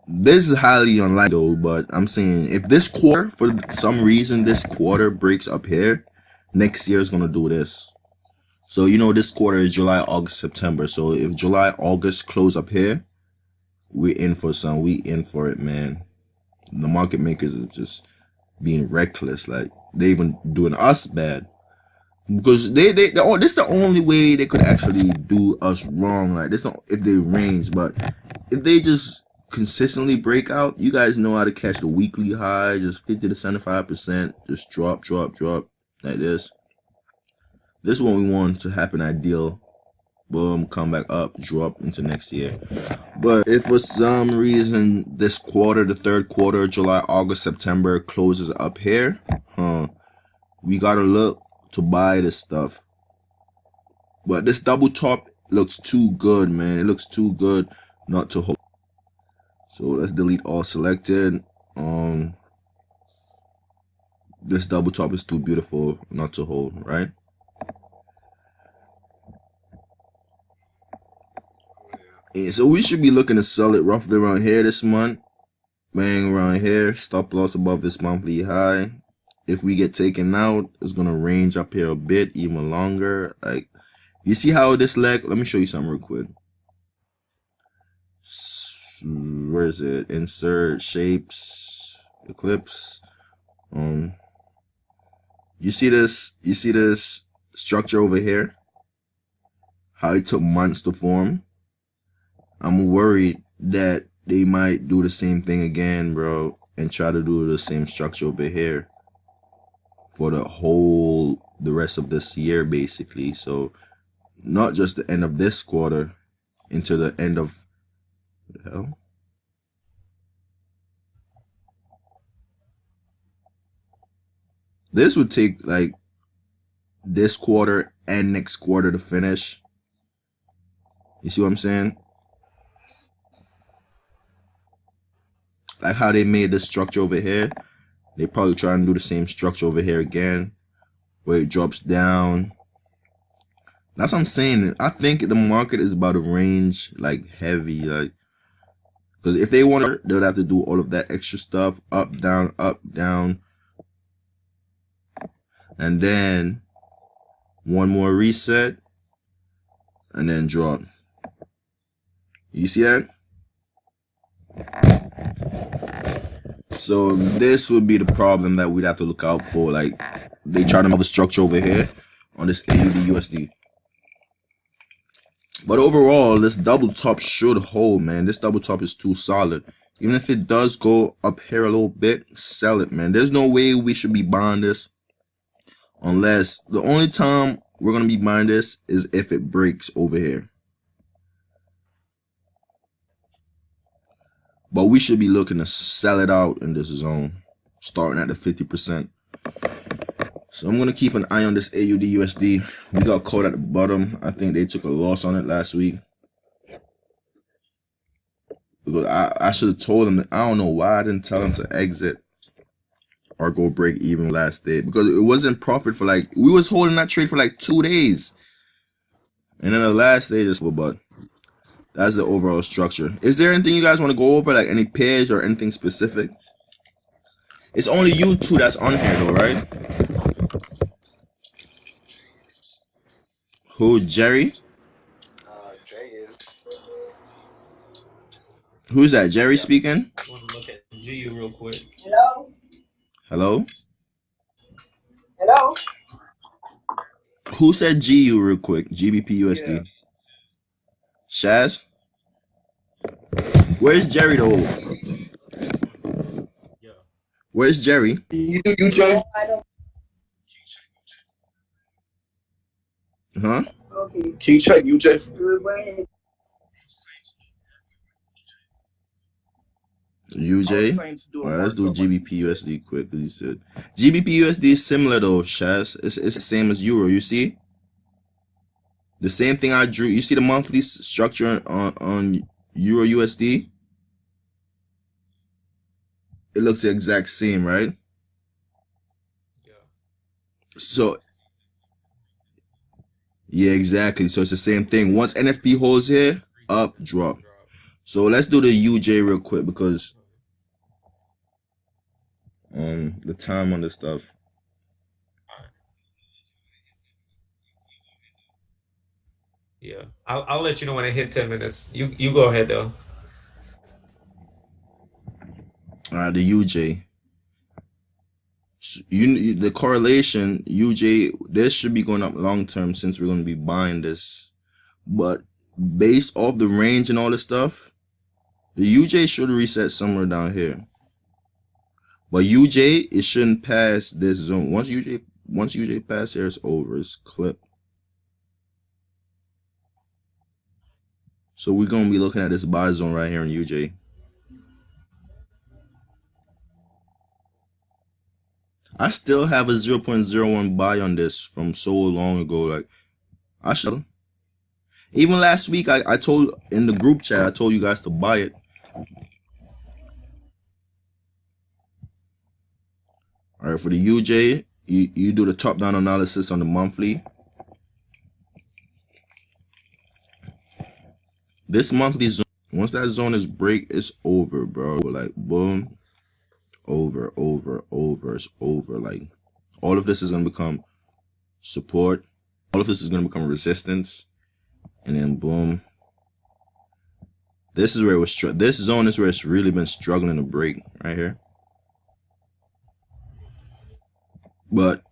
[SPEAKER 1] this is highly unlikely though, but I'm saying if this quarter, for some reason this quarter breaks up here, next year is gonna do this. So this quarter is July, August, September. So if July, August close up here, we're in for some. We in for it, man. The market makers are just being reckless. Like, they even doing us bad. Because this is the only way they could actually do us wrong. Like, this not if they range, but if they just consistently break out, you guys know how to catch the weekly high, just 50 to 75%, just drop like this. This is what we want to happen ideal. Boom, come back up, drop into next year. But if for some reason this quarter, the third quarter, July, August, September closes up here, we gotta look to buy this stuff. But this double top looks too good, man. It looks too good not to hold. So let's delete all selected. This double top is too beautiful not to hold, right? And so we should be looking to sell it roughly around here this month. Bang, around here. Stop loss above this monthly high. if we get taken out, it's gonna range up here a bit even longer. Like, you see how this leg, let me show you something real quick. Where is it? Insert shapes, eclipse. You see this structure over here, how it took months to form. I'm worried that they might do the same thing again, bro, and try to do the same structure over here for the rest of this year, basically. So not just the end of this quarter into the end of, what the hell? This would take like this quarter and next quarter to finish. You see what I'm saying? Like how they made this structure over here. They probably try and do the same structure over here again, where it drops down. That's what I'm saying. I think the market is about to range like heavy, like, because if they want to, they would have to do all of that extra stuff, up, down, and then one more reset, and then drop. You see that? So this would be the problem that we'd have to look out for. Like, they try to have a structure over here on this AUD USD. But overall, this double top should hold, man. This double top is too solid. Even if it does go up here a little bit, sell it, man. There's no way we should be buying this, unless the only time we're going to be buying this is if it breaks over here. But we should be looking to sell it out in this zone, starting at the 50%. So I'm going to keep an eye on this AUD USD. We got caught at the bottom. I think they took a loss on it last week. Because I should have told them. I don't know why I didn't tell them to exit or go break even last day. Because it wasn't profit for like, we was holding that trade for like 2 days. And then the last day just, but that's the overall structure. Is there anything you guys want to go over? Like any pairs or anything specific? It's only you two that's on here though, right? Who, Jerry?
[SPEAKER 3] Jay is.
[SPEAKER 1] Who's that? Jerry speaking?
[SPEAKER 2] I want to look at GU real quick.
[SPEAKER 5] Hello?
[SPEAKER 1] Hello?
[SPEAKER 5] Hello?
[SPEAKER 1] Who said GU real quick? GBP USD.
[SPEAKER 3] Yeah.
[SPEAKER 1] Shaz? Where's Jerry though?
[SPEAKER 2] Yeah.
[SPEAKER 1] Where's Jerry?
[SPEAKER 6] You Jay?
[SPEAKER 5] I don't.
[SPEAKER 1] Huh?
[SPEAKER 5] Okay.
[SPEAKER 6] Can you check UJ?
[SPEAKER 5] Wait.
[SPEAKER 1] UJ? Alright, let's do GBP USD quick. He said GBP USD is similar though, Shaz. It's the same as Euro, you see? The same thing I drew. You see the monthly structure on Euro USD? It looks the exact same, right?
[SPEAKER 2] Yeah.
[SPEAKER 1] So yeah, exactly. So it's the same thing. Once NFP holds here, up, drop. So let's do the UJ real quick because the time on this stuff.
[SPEAKER 2] Yeah. I'll let you know when I hit 10 minutes. You go ahead though.
[SPEAKER 1] The UJ. The correlation UJ, this should be going up long term since we're going to be buying this, but based off the range and all this stuff, the UJ should reset somewhere down here. But UJ, it shouldn't pass this zone. Once UJ pass here, it's over. It's clipped. So we're gonna be looking at this buy zone right here in UJ. I still have a 0.01 buy on this from so long ago. Like, I should. Even last week, I told in the group chat, I told you guys to buy it. All right, for the UJ, you do the top-down analysis on the monthly. This monthly zone, once that zone is break, it's over, bro. Like, boom, over, over. Like, all of this is going to become support. All of this is going to become resistance. And then boom. This is where it was. This zone is where it's really been struggling to break right here. But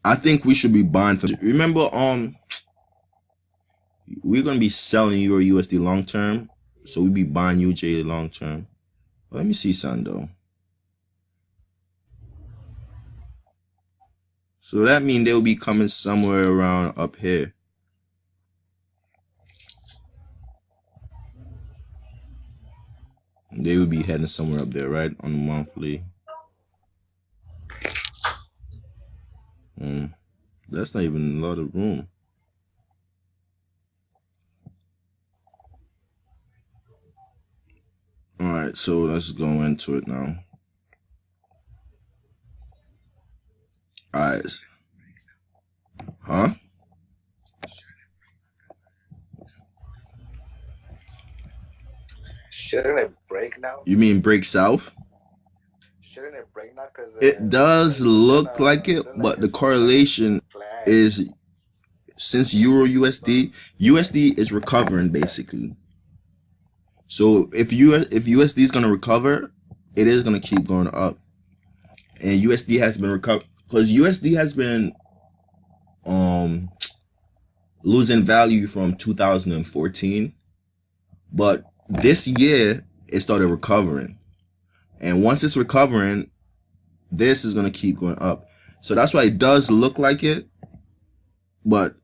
[SPEAKER 1] I think we should be buying. Remember, we're gonna be selling Euro USD long term, so we be buying UJ long term. Let me see something though. So that means they'll be coming somewhere around up here. They would be heading somewhere up there, right? On the monthly. That's not even a lot of room. Alright, so let's go into it now. Alright. Huh?
[SPEAKER 3] Shouldn't it break now?
[SPEAKER 1] You mean break south?
[SPEAKER 3] Shouldn't it break now? Cause
[SPEAKER 1] It does look like it, but the correlation is, since Euro USD is recovering basically. So if USD is gonna recover, it is gonna keep going up, and USD has been recovered because USD has been losing value from 2014, but this year it started recovering, and once it's recovering, this is gonna keep going up. So that's why it does look like it, but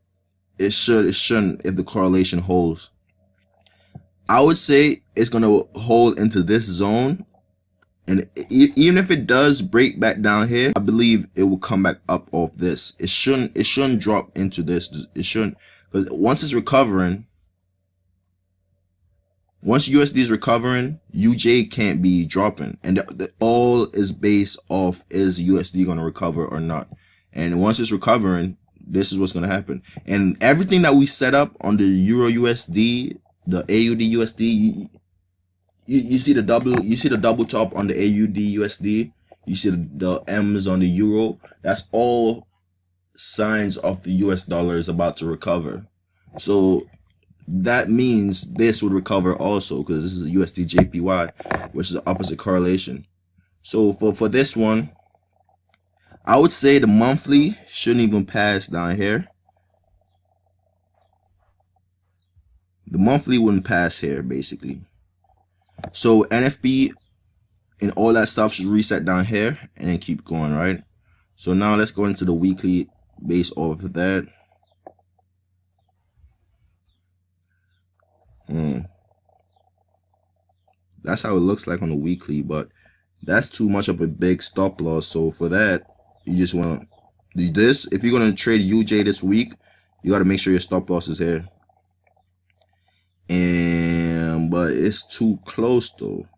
[SPEAKER 1] it shouldn't if the correlation holds. I would say it's gonna hold into this zone, and even if it does break back down here, I believe it will come back up off this. It shouldn't drop into this. It shouldn't, because once it's recovering, once USD is recovering, UJ can't be dropping, and all is based off is USD gonna recover or not. And once it's recovering, this is what's gonna happen. And everything that we set up on the Euro USD, the AUD USD, you see the double top on the AUD USD. You see the M's on the Euro. That's all signs of the US dollar is about to recover. So that means this would recover also, because this is a USD JPY, which is the opposite correlation. So for this one, I would say the monthly shouldn't even pass down here. The monthly wouldn't pass here basically. So NFP and all that stuff should reset down here and then keep going, right? So now let's go into the weekly based off of that. That's how it looks like on the weekly, but that's too much of a big stop loss. So for that, you just want to do this. If you're going to trade UJ this week, you got to make sure your stop loss is here. But it's too close though.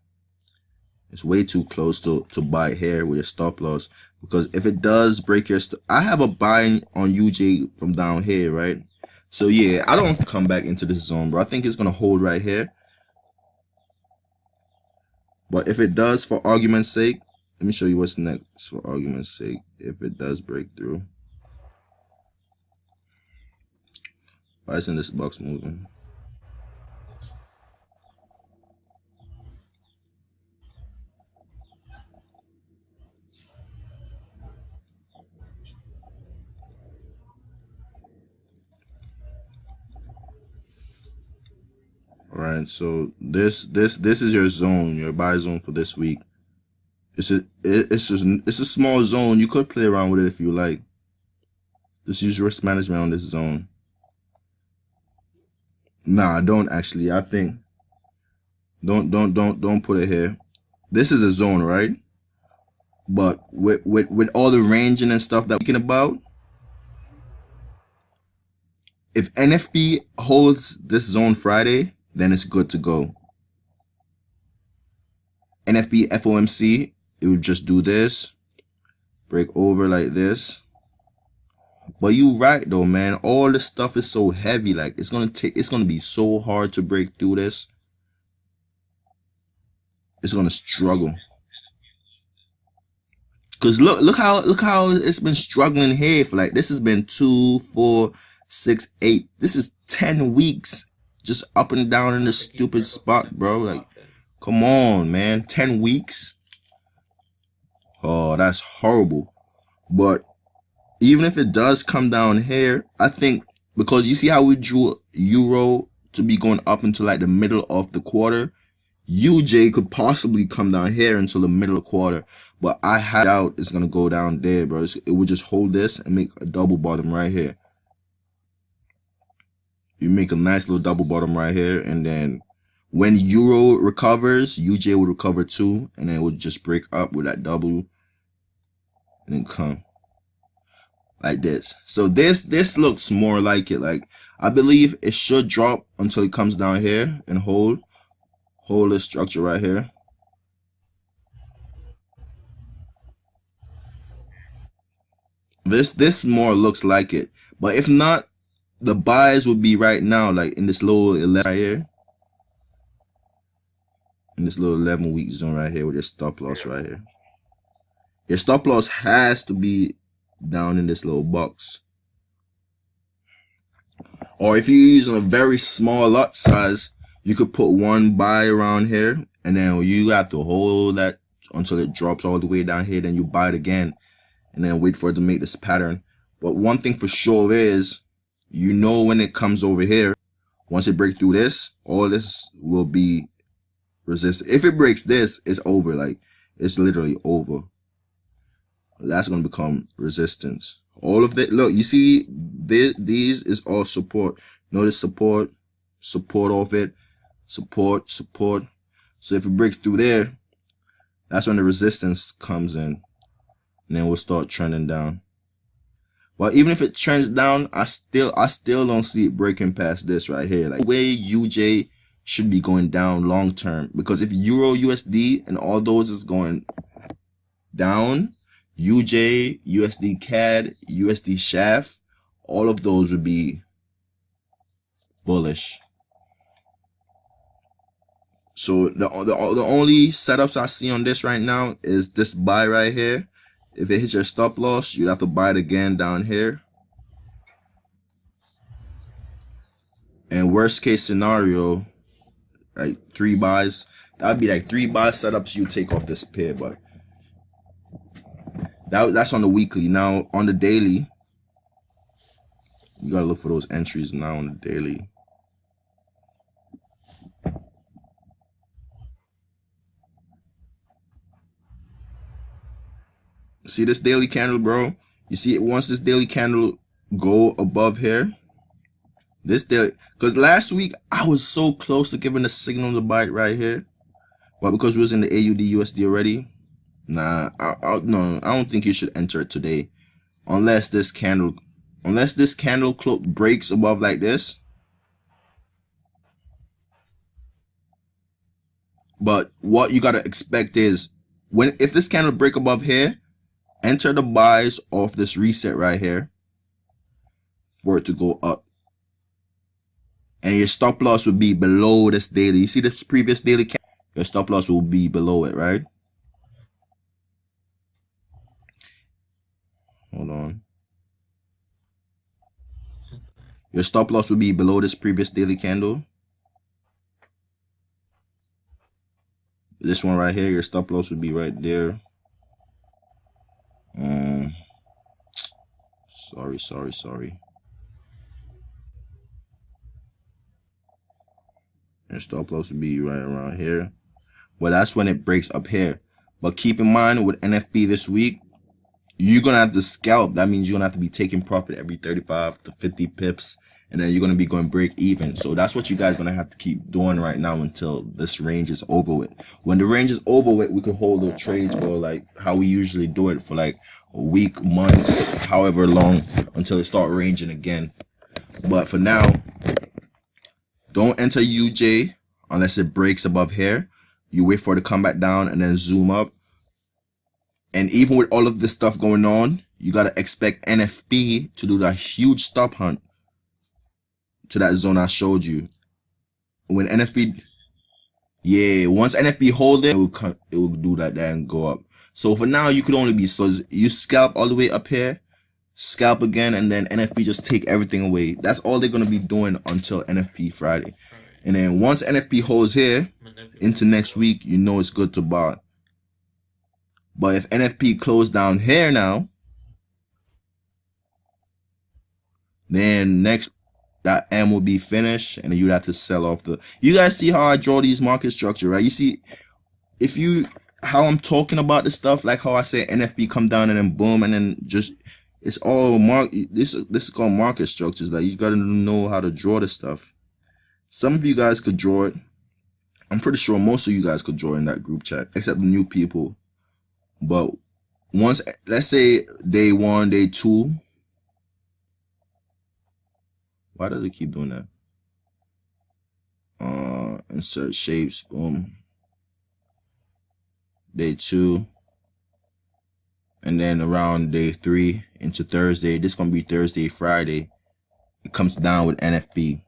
[SPEAKER 1] It's way too close to buy here with a stop loss, because if it does break your I have a buy on UJ from down here, right? So yeah, I don't come back into this zone, bro. I think it's gonna hold right here. But if it does, for argument's sake, let me show you what's next. For argument's sake, if it does break through, why isn't this box moving? Right, so this is your zone, your buy zone for this week. It's a small zone. You could play around with it if you like. Just use risk management on this zone. Nah, don't actually. I think don't put it here. This is a zone, right? But with all the ranging and stuff that we're talking about, if NFP holds this zone Friday, then it's good to go. NFP FOMC, it would just do this, break over like this. But you right though, man. All this stuff is so heavy. Like it's gonna be so hard to break through this. It's gonna struggle. Cause look how it's been struggling here for like, this has been 2, 4, 6, 8. This is 10 weeks just up and down in this stupid spot, bro. Like, come on, man. 10 weeks. Oh, that's horrible. But even if it does come down here, I think, because you see how we drew euro to be going up into like the middle of the quarter, UJ could possibly come down here until the middle of the quarter, but I doubt it's gonna go down there, bro. It would just hold this and make a double bottom right here. You make a nice little double bottom right here, and then when euro recovers, UJ will recover too, and then it would just break up with that double and then come like this. So this looks more like it. Like, I believe it should drop until it comes down here and hold this structure right here. This more looks like it, but if not, the buys would be right now, like in this little 11 right here, in this little 11-week zone right here with your stop loss right here. Your stop loss has to be down in this little box, or if you're using a very small lot size, you could put one buy around here, and then you have to hold that until it drops all the way down here. Then you buy it again, and then wait for it to make this pattern. But one thing for sure is, you know, when it comes over here, once it breaks through this, all this will be resistant. If it breaks this, it's over. Like, it's literally over. That's going to become resistance. All of that, look, you see, these is all support. Notice support off it, support. So if it breaks through there, that's when the resistance comes in, and then we'll start trending down. But even if it trends down, I still don't see it breaking past this right here. Like, the way UJ should be going down long term, because if Euro USD and all those is going down, UJ, USD CAD, USD SHAF, all of those would be bullish. So the only setups I see on this right now is this buy right here. If it hits your stop loss, you'd have to buy it again down here. And worst case scenario, like 3 buys. That'd be like 3 buy setups you take off this pair, but that's on the weekly. Now on the daily, you gotta look for those entries now on the daily. See this daily candle, bro? You see it, once this daily candle go above here, this daily, because last week I was so close to giving a signal to buy it right here, but because we was in the AUD USD already, nah, no, I don't think you should enter it today, unless this candle breaks above like this. But what you gotta expect is, if this candle break above here, enter the buys off this reset right here for it to go up, and your stop loss would be below this daily. You see this previous daily candle? Your stop loss will be below it, right? Hold on. Your stop loss will be below this previous daily candle. This one right here, your stop loss would be right there. Sorry. Your stop loss would be right around here. Well, that's when it breaks up here. But keep in mind, with NFP this week, you're gonna have to scalp. That means you're gonna have to be taking profit every 35 to 50 pips, and then you're gonna be going break even. So that's what you guys gonna have to keep doing right now until this range is over with. When the range is over with, we can hold the trades, bro, like how we usually do it for like a week, months, however long, until it start ranging again. But for now, don't enter UJ unless it breaks above here. You wait for it to come back down and then zoom up. And even with all of this stuff going on, you gotta expect NFP to do that huge stop hunt to that zone I showed you. When NFP, yeah, once NFP hold it, it will do that there and go up. So for now, you could only be, so you scalp all the way up here, scalp again, and then NFP just take everything away. That's all they're going to be doing until NFP Friday. And then once NFP holds here into next week, you know it's good to buy. But if NFP closed down here now, then next that M will be finished, and then you'd have to sell off the. You guys see how I draw these market structure, right? You see, if you how I'm talking about this stuff, like how I say NFP come down and then boom, and then just it's all this is called market structures. Like you gotta know how to draw this stuff. Some of you guys could draw it. I'm pretty sure most of you guys could draw in that group chat, except the new people. But once, let's say day 1, day 2. Why does it keep doing that? Insert shapes, boom. Day 2. And then around day 3 into Thursday. This is gonna be Thursday, Friday. It comes down with NFP.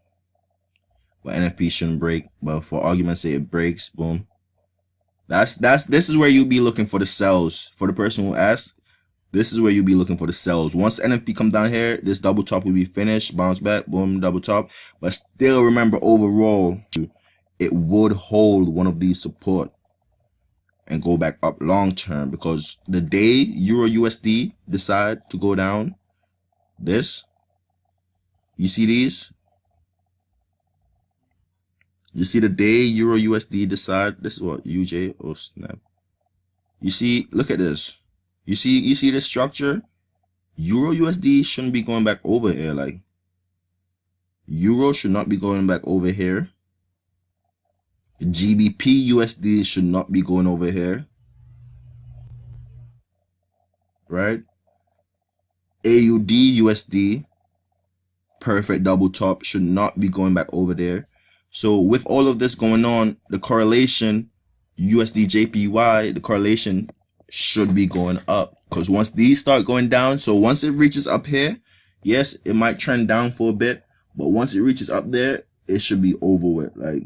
[SPEAKER 1] But NFP shouldn't break. But for argument's sake, it breaks. Boom. This is where you'll be looking for the sells. For the person who asked, this is where you'll be looking for the sells. Once NFP come down here, this double top will be finished. Bounce back, boom, double top. But still remember, overall, it would hold one of these support and go back up long term, because the day Euro USD decide to go down, this, you see these? You see the day Euro USD decide, this is what, UJ, oh snap. You see, look at this. You see this structure? Euro USD shouldn't be going back over here. Like, Euro should not be going back over here. GBP USD should not be going over here. Right? AUD USD, perfect double top, should not be going back over there. So with all of this going on, the correlation USD JPY, the correlation should be going up, because once these start going down, so once it reaches up here, yes, it might trend down for a bit, but once it reaches up there, it should be over with. Like,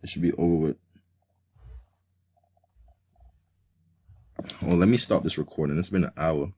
[SPEAKER 1] it should be over with. Oh, let me stop this recording. It's been an hour.